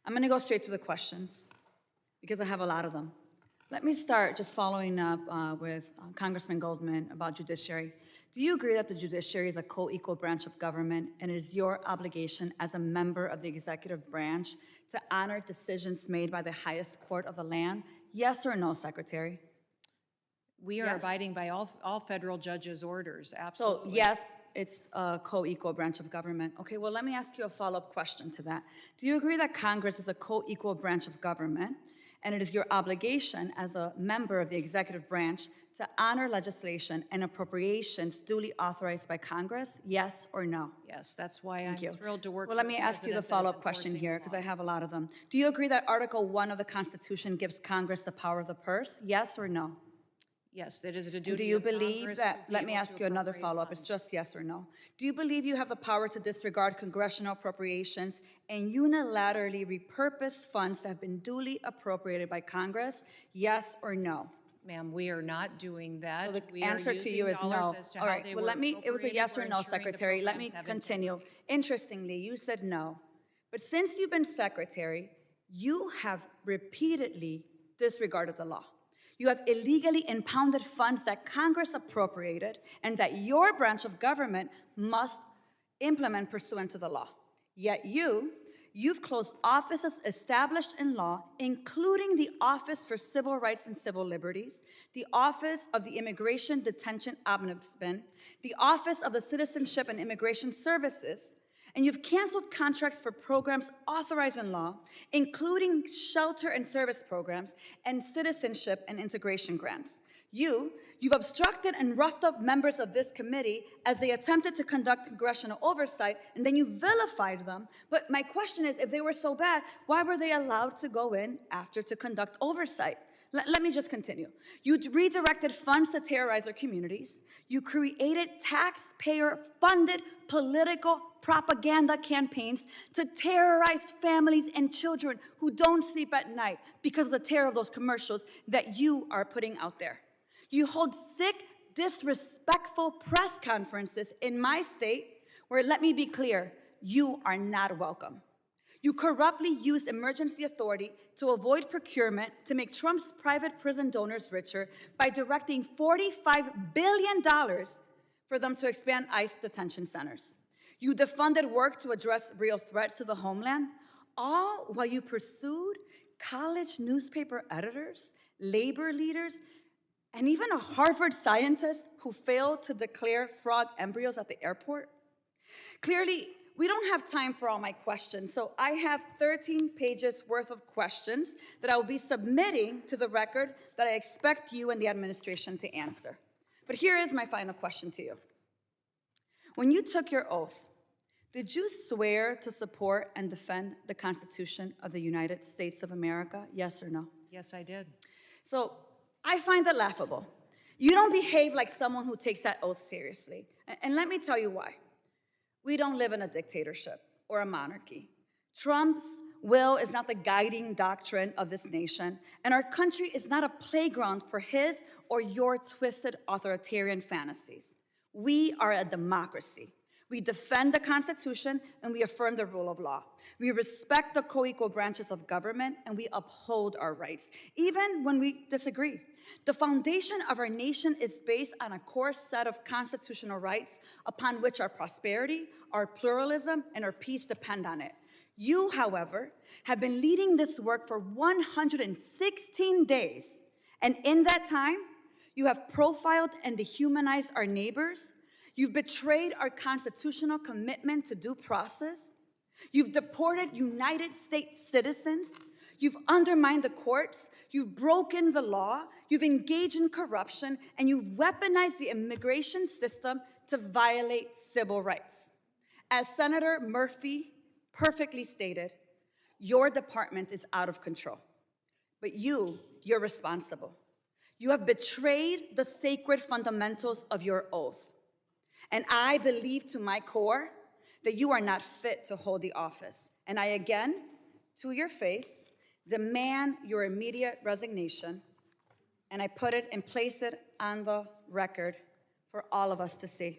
I'm going to go straight to the questions because I have a lot of them. Let me start just following up with Congressman Goldman about judiciary. Do you agree that the judiciary is a co-equal branch of government and it is your obligation as a member of the executive branch to honor decisions made by the highest court of the land? Yes or no, Secretary? We are Yes. abiding by all federal judges' orders, absolutely. So yes, it's a co-equal branch of government. Okay, well, let me ask you a follow-up question to that. Do you agree that Congress is a co-equal branch of government and it is your obligation as a member of the executive branch to honor legislation and appropriations duly authorized by Congress? Yes or no? Yes, that's why Thank I'm you. thrilled to work Well, for let the me ask you the president that is follow-up question enforcing here the because I laws. have a lot of them. Do you agree that Article 1 of the Constitution gives Congress the power of the purse? Yes or no? Yes, it is a And duty do you of believe Congress that, to be let me able ask to you another appropriate follow-up, it's funds. just yes or no. Do you believe you have the power to disregard congressional appropriations and unilaterally repurpose funds that have been duly appropriated by Congress? Yes or no? Ma'am, we are not doing that. So the We answer are to using you is dollars no. as to All how right, they well, were it was a appropriated. yes We're or no, ensuring the Secretary. Let me programs have continue. integrity. Interestingly, you said no. But since you've been Secretary, you have repeatedly disregarded the law. You have illegally impounded funds that Congress appropriated and that your branch of government must implement pursuant to the law. Yet you've closed offices established in law, including the Office for Civil Rights and Civil Liberties, the Office of the Immigration Detention Ombudsman, the Office of the Citizenship and Immigration Services, and you've canceled contracts for programs authorized in law, including shelter and service programs and citizenship and integration grants. You've obstructed and roughed up members of this committee as they attempted to conduct congressional oversight, and then you vilified them. But my question is, if they were so bad, why were they allowed to go in after to conduct oversight? Let me just continue. You redirected funds to terrorize our communities. You created taxpayer-funded political propaganda campaigns to terrorize families and children who don't sleep at night because of the terror of those commercials that you are putting out there. You hold sick, disrespectful press conferences in my state where, let me be clear, you are not welcome. You corruptly used emergency authority to avoid procurement to make Trump's private prison donors richer by directing $45 billion for them to expand ICE detention centers. You defunded work to address real threats to the homeland, all while you pursued college newspaper editors, labor leaders, and even a Harvard scientist who failed to declare frog embryos at the airport. Clearly, we don't have time for all my questions, so I have 13 pages worth of questions that I will be submitting to the record that I expect you and the administration to answer. But here is my final question to you. When you took your oath, did you swear to support and defend the Constitution of the United States of America? Yes or no? Yes, I did. So I find that laughable. You don't behave like someone who takes that oath seriously. And let me tell you why. We don't live in a dictatorship or a monarchy. Trump's will is not the guiding doctrine of this nation, and our country is not a playground for his or your twisted authoritarian fantasies. We are a democracy. We defend the Constitution and we affirm the rule of law. We respect the co-equal branches of government and we uphold our rights, even when we disagree. The foundation of our nation is based on a core set of constitutional rights upon which our prosperity, our pluralism, and our peace depend on it. You, however, have been leading this work for 116 days, and in that time, you have profiled and dehumanized our neighbors. You've betrayed our constitutional commitment to due process. You've deported United States citizens. You've undermined the courts. You've broken the law. You've engaged in corruption. And you've weaponized the immigration system to violate civil rights. As Senator Murphy perfectly stated, your department is out of control. But you're responsible. You have betrayed the sacred fundamentals of your oath. And I believe to my core that you are not fit to hold the office. And I again, to your face, demand your immediate resignation. And I put it and place it on the record for all of us to see.